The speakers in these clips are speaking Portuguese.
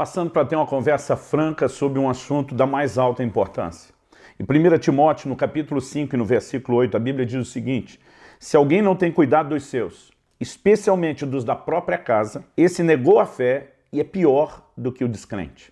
passando para ter uma conversa franca sobre um assunto da mais alta importância. Em 1 Timóteo, no capítulo 5 e no versículo 8, a Bíblia diz o seguinte: se alguém não tem cuidado dos seus, especialmente dos da própria casa, esse negou a fé e é pior do que o descrente.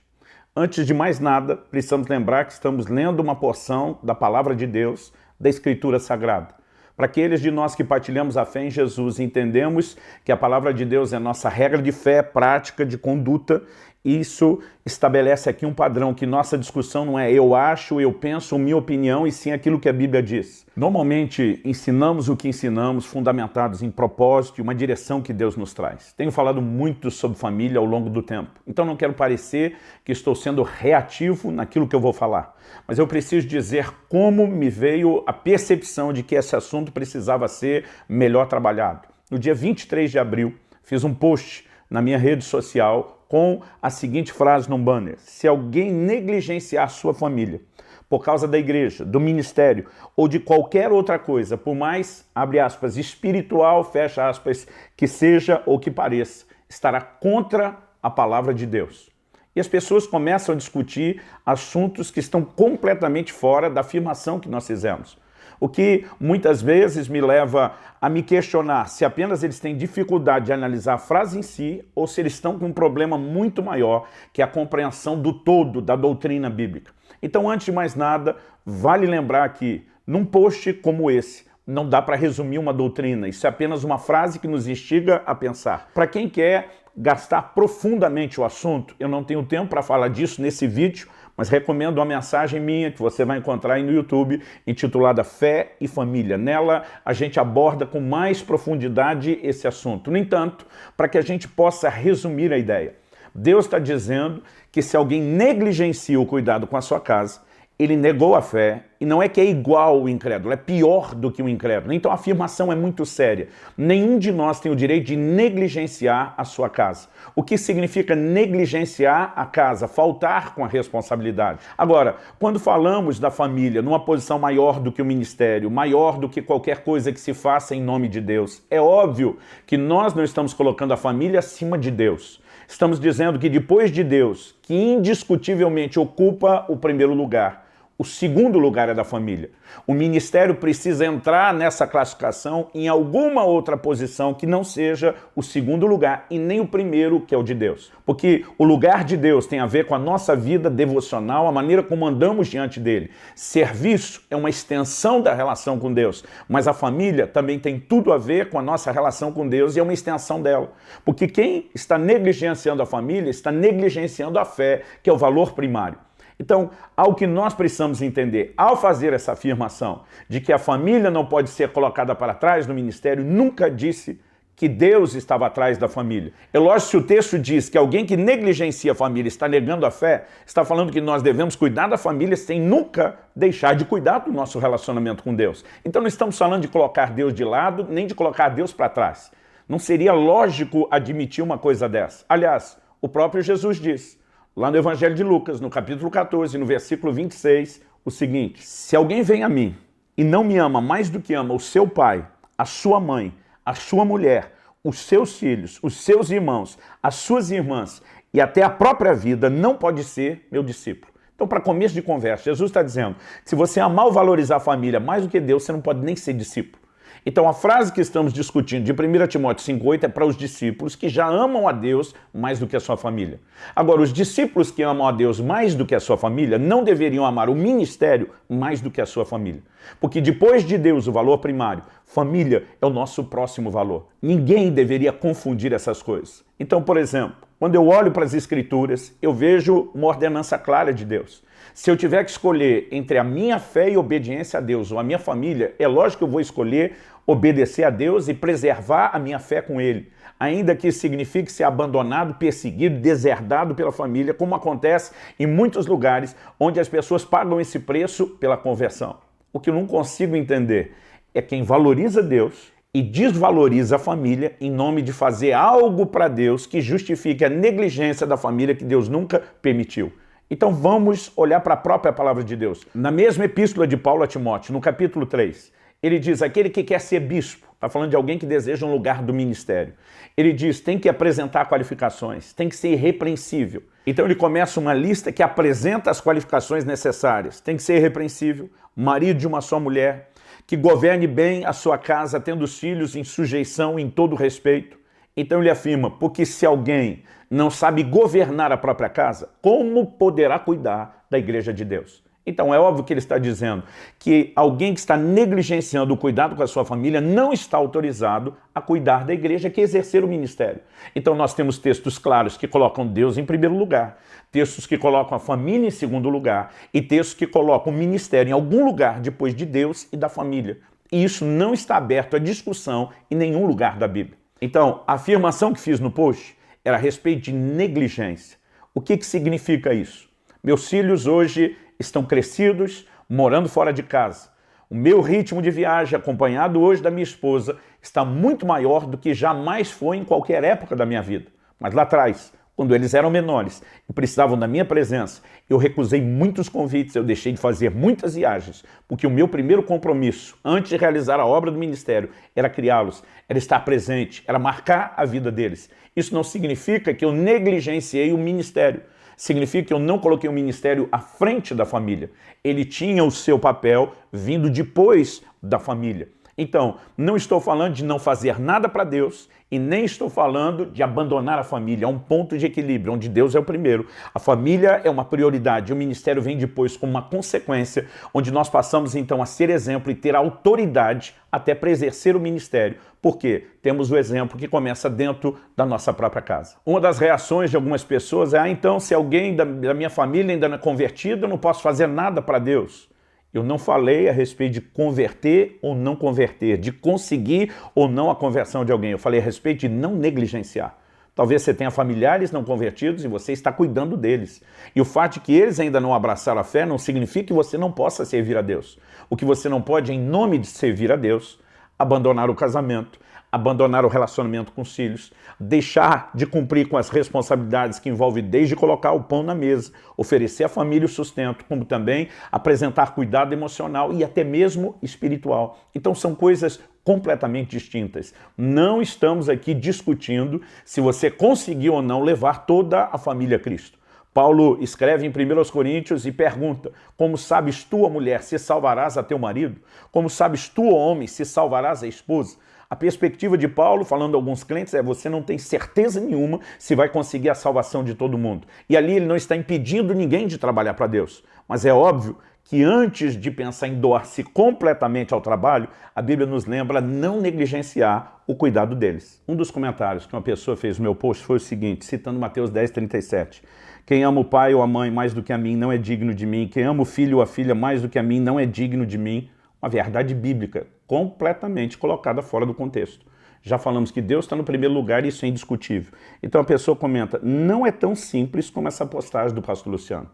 Antes de mais nada, precisamos lembrar que estamos lendo uma porção da Palavra de Deus, da Escritura Sagrada. Para aqueles de nós que partilhamos a fé em Jesus, entendemos que a Palavra de Deus é nossa regra de fé, prática, de conduta. Isso estabelece aqui um padrão, que nossa discussão não é eu acho, eu penso, minha opinião, e sim aquilo que a Bíblia diz. Normalmente ensinamos o que ensinamos, fundamentados em propósito e uma direção que Deus nos traz. Tenho falado muito sobre família ao longo do tempo, então não quero parecer que estou sendo reativo naquilo que eu vou falar. Mas eu preciso dizer como me veio a percepção de que esse assunto precisava ser melhor trabalhado. No dia 23 de abril, fiz um post na minha rede social com a seguinte frase num banner: se alguém negligenciar sua família por causa da igreja, do ministério ou de qualquer outra coisa, por mais, abre aspas, espiritual, fecha aspas, que seja ou que pareça, estará contra a palavra de Deus. E as pessoas começam a discutir assuntos que estão completamente fora da afirmação que nós fizemos. O que muitas vezes me leva a me questionar se apenas eles têm dificuldade de analisar a frase em si ou se eles estão com um problema muito maior, que é a compreensão do todo da doutrina bíblica. Então, antes de mais nada, vale lembrar que num post como esse, não dá para resumir uma doutrina. Isso é apenas uma frase que nos instiga a pensar. Para quem quer gastar profundamente o assunto, eu não tenho tempo para falar disso nesse vídeo, mas recomendo uma mensagem minha que você vai encontrar aí no YouTube, intitulada Fé e Família. Nela, a gente aborda com mais profundidade esse assunto. No entanto, para que a gente possa resumir a ideia, Deus está dizendo que se alguém negligencia o cuidado com a sua casa, ele negou a fé, e não é que é igual ao incrédulo, é pior do que o incrédulo. Então a afirmação é muito séria. Nenhum de nós tem o direito de negligenciar a sua casa. O que significa negligenciar a casa? Faltar com a responsabilidade. Agora, quando falamos da família numa posição maior do que o ministério, maior do que qualquer coisa que se faça em nome de Deus, é óbvio que nós não estamos colocando a família acima de Deus. Estamos dizendo que depois de Deus, que indiscutivelmente ocupa o primeiro lugar, o segundo lugar é da família. O ministério precisa entrar nessa classificação em alguma outra posição que não seja o segundo lugar e nem o primeiro, que é o de Deus. Porque o lugar de Deus tem a ver com a nossa vida devocional, a maneira como andamos diante dele. Serviço é uma extensão da relação com Deus, mas a família também tem tudo a ver com a nossa relação com Deus e é uma extensão dela. Porque quem está negligenciando a família está negligenciando a fé, que é o valor primário. Então, ao que nós precisamos entender, ao fazer essa afirmação de que a família não pode ser colocada para trás no ministério, nunca disse que Deus estava atrás da família. É lógico, se o texto diz que alguém que negligencia a família está negando a fé, está falando que nós devemos cuidar da família sem nunca deixar de cuidar do nosso relacionamento com Deus. Então não estamos falando de colocar Deus de lado, nem de colocar Deus para trás. Não seria lógico admitir uma coisa dessa. Aliás, o próprio Jesus diz, lá no Evangelho de Lucas, no capítulo 14, no versículo 26, o seguinte: se alguém vem a mim e não me ama mais do que ama o seu pai, a sua mãe, a sua mulher, os seus filhos, os seus irmãos, as suas irmãs e até a própria vida, não pode ser meu discípulo. Então, para começo de conversa, Jesus está dizendo que se você amar ou valorizar a família mais do que Deus, você não pode nem ser discípulo. Então a frase que estamos discutindo de 1 Timóteo 5,8 é para os discípulos que já amam a Deus mais do que a sua família. Agora, os discípulos que amam a Deus mais do que a sua família não deveriam amar o ministério mais do que a sua família. Porque depois de Deus, o valor primário, família é o nosso próximo valor. Ninguém deveria confundir essas coisas. Então, por exemplo, quando eu olho para as Escrituras, eu vejo uma ordenança clara de Deus. Se eu tiver que escolher entre a minha fé e obediência a Deus ou a minha família, é lógico que eu vou escolher obedecer a Deus e preservar a minha fé com Ele, ainda que isso signifique ser abandonado, perseguido, deserdado pela família, como acontece em muitos lugares onde as pessoas pagam esse preço pela conversão. O que eu não consigo entender é quem valoriza Deus e desvaloriza a família em nome de fazer algo para Deus que justifique a negligência da família que Deus nunca permitiu. Então vamos olhar para a própria palavra de Deus. Na mesma epístola de Paulo a Timóteo, no capítulo 3, ele diz: aquele que quer ser bispo, Está falando de alguém que deseja um lugar do ministério. Ele diz, tem que apresentar qualificações, tem que ser irrepreensível. Então ele começa uma lista que apresenta as qualificações necessárias. Tem que ser irrepreensível, marido de uma só mulher, que governe bem a sua casa, tendo os filhos em sujeição, em todo respeito. Então ele afirma, porque se alguém não sabe governar a própria casa, como poderá cuidar da igreja de Deus? Então é óbvio que ele está dizendo que alguém que está negligenciando o cuidado com a sua família não está autorizado a cuidar da igreja, que exercer o ministério. Então nós temos textos claros que colocam Deus em primeiro lugar, textos que colocam a família em segundo lugar e textos que colocam o ministério em algum lugar depois de Deus e da família. E isso não está aberto à discussão em nenhum lugar da Bíblia. Então, a afirmação que fiz no post era a respeito de negligência. O que significa isso? Meus filhos hoje estão crescidos, morando fora de casa. O meu ritmo de viagem, acompanhado hoje da minha esposa, está muito maior do que jamais foi em qualquer época da minha vida. Mas lá atrás, quando eles eram menores e precisavam da minha presença, eu recusei muitos convites, eu deixei de fazer muitas viagens, porque o meu primeiro compromisso, antes de realizar a obra do ministério, era criá-los, era estar presente, era marcar a vida deles. Isso não significa que eu negligenciei o ministério. Significa que eu não coloquei o ministério à frente da família. Ele tinha o seu papel vindo depois da família. Então, não estou falando de não fazer nada para Deus e nem estou falando de abandonar a família. É um ponto de equilíbrio, onde Deus é o primeiro. A família é uma prioridade, o ministério vem depois como uma consequência, onde nós passamos então a ser exemplo e ter autoridade até para exercer o ministério. Por quê? Temos o exemplo que começa dentro da nossa própria casa. Uma das reações de algumas pessoas é, então, se alguém da minha família ainda não é convertido, eu não posso fazer nada para Deus. Eu não falei a respeito de converter ou não converter, de conseguir ou não a conversão de alguém. Eu falei a respeito de não negligenciar. Talvez você tenha familiares não convertidos e você está cuidando deles. E o fato de que eles ainda não abraçaram a fé não significa que você não possa servir a Deus. O que você não pode, em nome de servir a Deus, abandonar o casamento, abandonar o relacionamento com os filhos, deixar de cumprir com as responsabilidades que envolvem desde colocar o pão na mesa, oferecer à família o sustento, como também apresentar cuidado emocional e até mesmo espiritual. Então são coisas completamente distintas. Não estamos aqui discutindo se você conseguiu ou não levar toda a família a Cristo. Paulo escreve em 1 Coríntios e pergunta, como sabes tu, a mulher, se salvarás a teu marido? Como sabes tu, homem, se salvarás a esposa? A perspectiva de Paulo, falando a alguns clientes, é você não tem certeza nenhuma se vai conseguir a salvação de todo mundo. E ali ele não está impedindo ninguém de trabalhar para Deus. Mas é óbvio que antes de pensar em doar-se completamente ao trabalho, a Bíblia nos lembra não negligenciar o cuidado deles. Um dos comentários que uma pessoa fez no meu post foi o seguinte, citando Mateus 10:37. Quem ama o pai ou a mãe mais do que a mim não é digno de mim. Quem ama o filho ou a filha mais do que a mim não é digno de mim. Uma verdade bíblica, completamente colocada fora do contexto. Já falamos que Deus está no primeiro lugar e isso é indiscutível. Então a pessoa comenta, não é tão simples como essa postagem do pastor Luciano.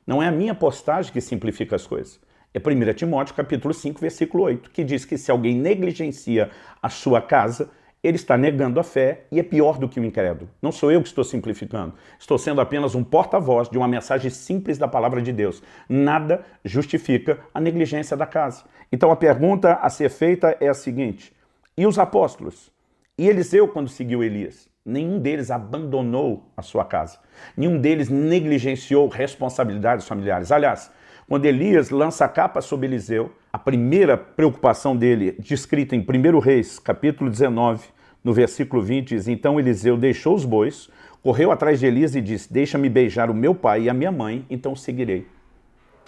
Não é a minha postagem que simplifica as coisas. É 1 Timóteo capítulo 5, versículo 8, que diz que se alguém negligencia a sua casa, ele está negando a fé e é pior do que o incrédulo. Não sou eu que estou simplificando. Estou sendo apenas um porta-voz de uma mensagem simples da palavra de Deus. Nada justifica a negligência da casa. Então a pergunta a ser feita é a seguinte, e os apóstolos? E Eliseu quando seguiu Elias? Nenhum deles abandonou a sua casa. Nenhum deles negligenciou responsabilidades familiares. Aliás, quando Elias lança a capa sobre Eliseu, a primeira preocupação dele, descrita em 1 Reis, capítulo 19, no versículo 20, diz, então Eliseu deixou os bois, correu atrás de Elias e disse, deixa-me beijar o meu pai e a minha mãe, então seguirei.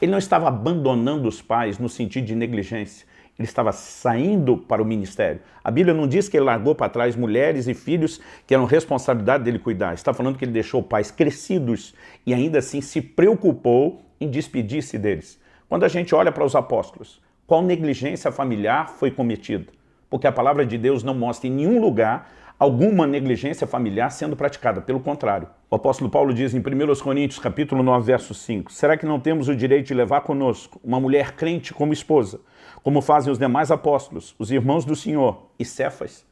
Ele não estava abandonando os pais no sentido de negligência, ele estava saindo para o ministério. A Bíblia não diz que ele largou para trás mulheres e filhos que eram responsabilidade dele cuidar. Está falando que ele deixou pais crescidos e ainda assim se preocupou em despedir-se deles. Quando a gente olha para os apóstolos, qual negligência familiar foi cometida? Porque a palavra de Deus não mostra em nenhum lugar alguma negligência familiar sendo praticada. Pelo contrário, o apóstolo Paulo diz em 1 Coríntios, capítulo 9, verso 5, será que não temos o direito de levar conosco uma mulher crente como esposa, como fazem os demais apóstolos, os irmãos do Senhor e Cefas?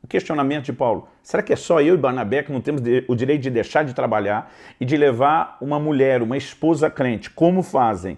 O questionamento de Paulo, será que é só eu e Barnabé que não temos o direito de deixar de trabalhar e de levar uma mulher, uma esposa crente, como fazem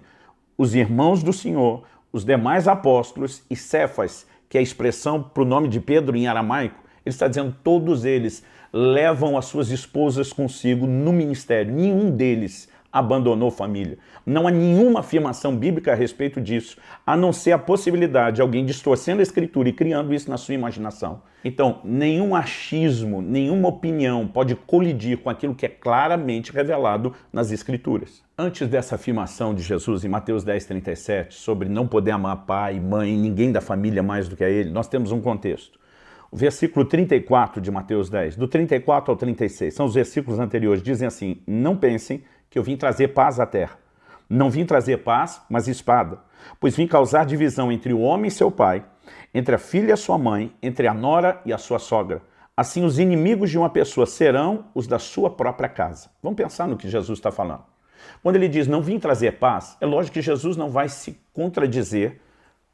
os irmãos do Senhor, os demais apóstolos e Cefas, que é a expressão para o nome de Pedro em aramaico, ele está dizendo todos eles levam as suas esposas consigo no ministério. Nenhum deles abandonou família. Não há nenhuma afirmação bíblica a respeito disso, a não ser a possibilidade de alguém distorcendo a Escritura e criando isso na sua imaginação. Então, nenhum achismo, nenhuma opinião pode colidir com aquilo que é claramente revelado nas Escrituras. Antes dessa afirmação de Jesus em Mateus 10:37, sobre não poder amar pai, mãe, ninguém da família mais do que a ele, nós temos um contexto. O versículo 34 de Mateus 10, do 34 ao 36, são os versículos anteriores, dizem assim: não pensem que eu vim trazer paz à terra. Não vim trazer paz, mas espada, pois vim causar divisão entre o homem e seu pai, entre a filha e a sua mãe, entre a nora e a sua sogra. Assim os inimigos de uma pessoa serão os da sua própria casa. Vamos pensar no que Jesus está falando. Quando ele diz não vim trazer paz, é lógico que Jesus não vai se contradizer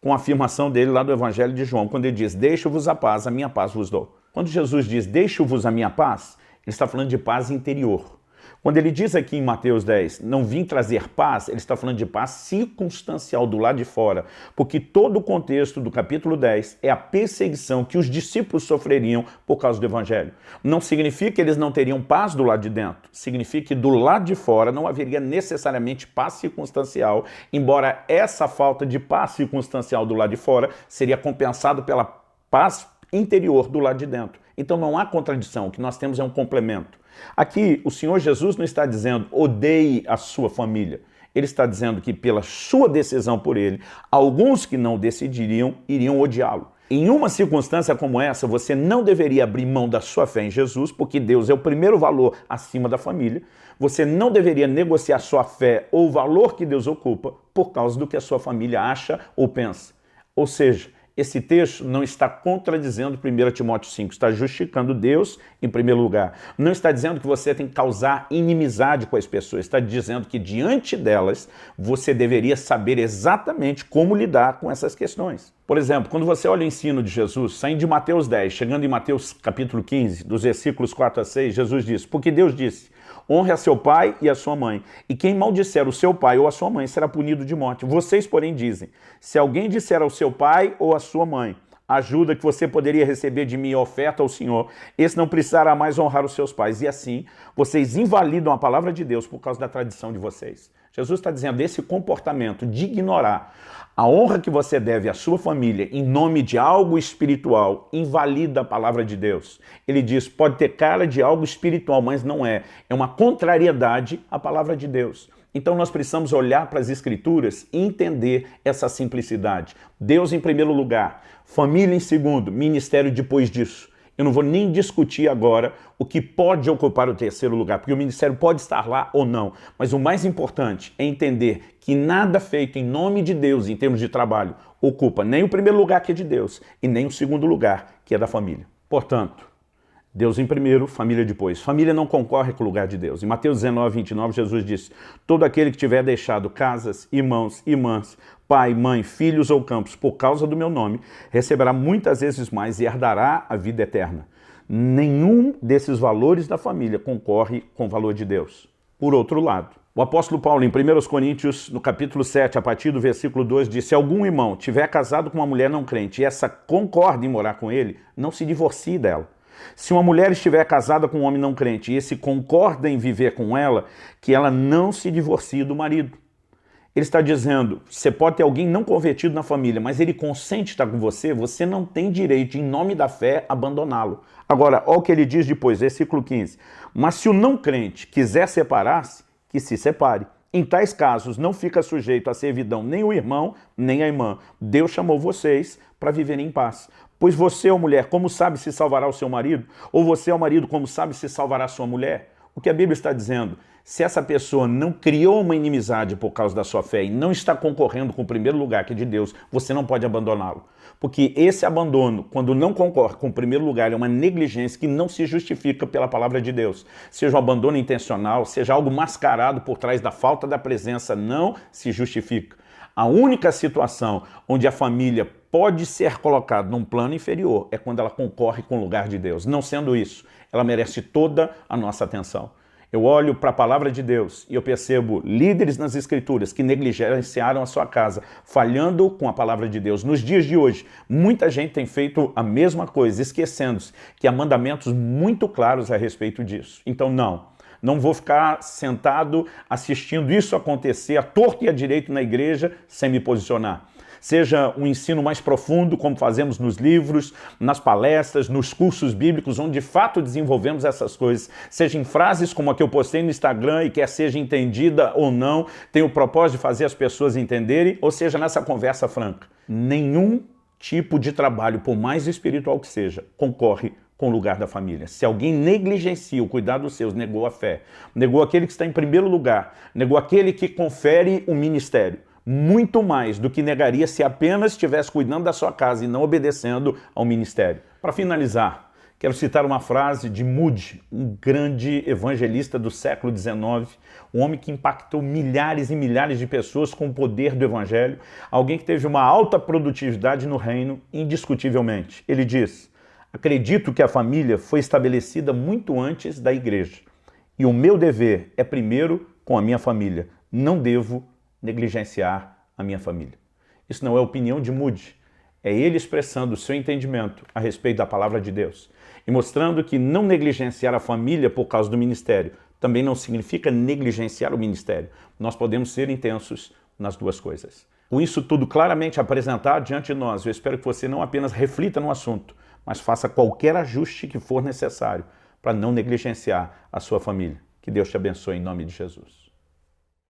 com a afirmação dele lá do Evangelho de João, quando ele diz, deixo-vos a minha paz vos dou. Quando Jesus diz, deixo-vos a minha paz, ele está falando de paz interior. Quando ele diz aqui em Mateus 10, não vim trazer paz, ele está falando de paz circunstancial do lado de fora, porque todo o contexto do capítulo 10 é a perseguição que os discípulos sofreriam por causa do Evangelho. Não significa que eles não teriam paz do lado de dentro, significa que do lado de fora não haveria necessariamente paz circunstancial, embora essa falta de paz circunstancial do lado de fora seria compensado pela paz interior do lado de dentro. Então não há contradição, o que nós temos é um complemento. Aqui o Senhor Jesus não está dizendo odeie a sua família. Ele está dizendo que pela sua decisão por ele, alguns que não decidiriam iriam odiá-lo. Em uma circunstância como essa, você não deveria abrir mão da sua fé em Jesus, porque Deus é o primeiro valor acima da família. Você não deveria negociar sua fé ou o valor que Deus ocupa por causa do que a sua família acha ou pensa. Ou seja, esse texto não está contradizendo 1 Timóteo 5, está justificando Deus em primeiro lugar. Não está dizendo que você tem que causar inimizade com as pessoas, está dizendo que diante delas você deveria saber exatamente como lidar com essas questões. Por exemplo, quando você olha o ensino de Jesus, saindo de Mateus 10, chegando em Mateus capítulo 15, dos versículos 4 a 6, Jesus diz, porque Deus disse, honre a seu pai e a sua mãe, e quem maldisser o seu pai ou a sua mãe será punido de morte. Vocês, porém, dizem, se alguém disser ao seu pai ou à sua mãe, ajuda que você poderia receber de mim oferta ao Senhor, esse não precisará mais honrar os seus pais. E assim, vocês invalidam a palavra de Deus por causa da tradição de vocês. Jesus está dizendo, esse comportamento de ignorar a honra que você deve à sua família em nome de algo espiritual invalida a palavra de Deus. Ele diz, pode ter cara de algo espiritual, mas não é. É uma contrariedade à palavra de Deus. Então nós precisamos olhar para as Escrituras e entender essa simplicidade. Deus em primeiro lugar, família em segundo, ministério depois disso. Eu não vou nem discutir agora o que pode ocupar o terceiro lugar, porque o ministério pode estar lá ou não. Mas o mais importante é entender que nada feito em nome de Deus, em termos de trabalho, ocupa nem o primeiro lugar que é de Deus e nem o segundo lugar que é da família. Portanto, Deus em primeiro, família depois. Família não concorre com o lugar de Deus. Em Mateus 19:29, Jesus disse, todo aquele que tiver deixado casas, irmãos, irmãs, pai, mãe, filhos ou campos, por causa do meu nome, receberá muitas vezes mais e herdará a vida eterna. Nenhum desses valores da família concorre com o valor de Deus. Por outro lado, o apóstolo Paulo, em 1 Coríntios, no capítulo 7, a partir do versículo 2, diz, se algum irmão tiver casado com uma mulher não crente e essa concorda em morar com ele, não se divorcie dela. Se uma mulher estiver casada com um homem não crente e esse concorda em viver com ela, que ela não se divorcie do marido. Ele está dizendo, você pode ter alguém não convertido na família, mas ele consente estar com você, você não tem direito, em nome da fé, abandoná-lo. Agora, olha o que ele diz depois, versículo 15. Mas se o não crente quiser separar-se, que se separe. Em tais casos, não fica sujeito à servidão nem o irmão, nem a irmã. Deus chamou vocês para viverem em paz. Pois você, ó mulher, como sabe se salvará o seu marido? Ou você, ó marido, como sabe se salvará a sua mulher? O que a Bíblia está dizendo? Se essa pessoa não criou uma inimizade por causa da sua fé e não está concorrendo com o primeiro lugar, que é de Deus, você não pode abandoná-lo. Porque esse abandono, quando não concorre com o primeiro lugar, é uma negligência que não se justifica pela palavra de Deus. Seja um abandono intencional, seja algo mascarado por trás da falta da presença, não se justifica. A única situação onde a família pode ser colocada num plano inferior é quando ela concorre com o lugar de Deus. Não sendo isso, ela merece toda a nossa atenção. Eu olho para a palavra de Deus e eu percebo líderes nas Escrituras que negligenciaram a sua casa, falhando com a palavra de Deus. Nos dias de hoje, muita gente tem feito a mesma coisa, esquecendo-se que há mandamentos muito claros a respeito disso. Então, não vou ficar sentado assistindo isso acontecer à torto e à direito na igreja sem me posicionar. Seja um ensino mais profundo, como fazemos nos livros, nas palestras, nos cursos bíblicos, onde de fato desenvolvemos essas coisas. Seja em frases como a que eu postei no Instagram e quer seja entendida ou não, tem o propósito de fazer as pessoas entenderem, ou seja, nessa conversa franca. Nenhum tipo de trabalho, por mais espiritual que seja, concorre com o lugar da família. Se alguém negligencia o cuidado dos seus, negou a fé, negou aquele que está em primeiro lugar, negou aquele que confere o ministério, muito mais do que negaria se apenas estivesse cuidando da sua casa e não obedecendo ao ministério. Para finalizar, quero citar uma frase de Moody, um grande evangelista do século XIX, um homem que impactou milhares e milhares de pessoas com o poder do evangelho, alguém que teve uma alta produtividade no reino, indiscutivelmente. Ele diz: acredito que a família foi estabelecida muito antes da igreja, e o meu dever é primeiro com a minha família. Não devo negligenciar a minha família. Isso não é opinião de Moody, é ele expressando o seu entendimento a respeito da palavra de Deus e mostrando que não negligenciar a família por causa do ministério também não significa negligenciar o ministério. Nós podemos ser intensos nas duas coisas. Com isso tudo claramente apresentado diante de nós, eu espero que você não apenas reflita no assunto, mas faça qualquer ajuste que for necessário para não negligenciar a sua família. Que Deus te abençoe em nome de Jesus.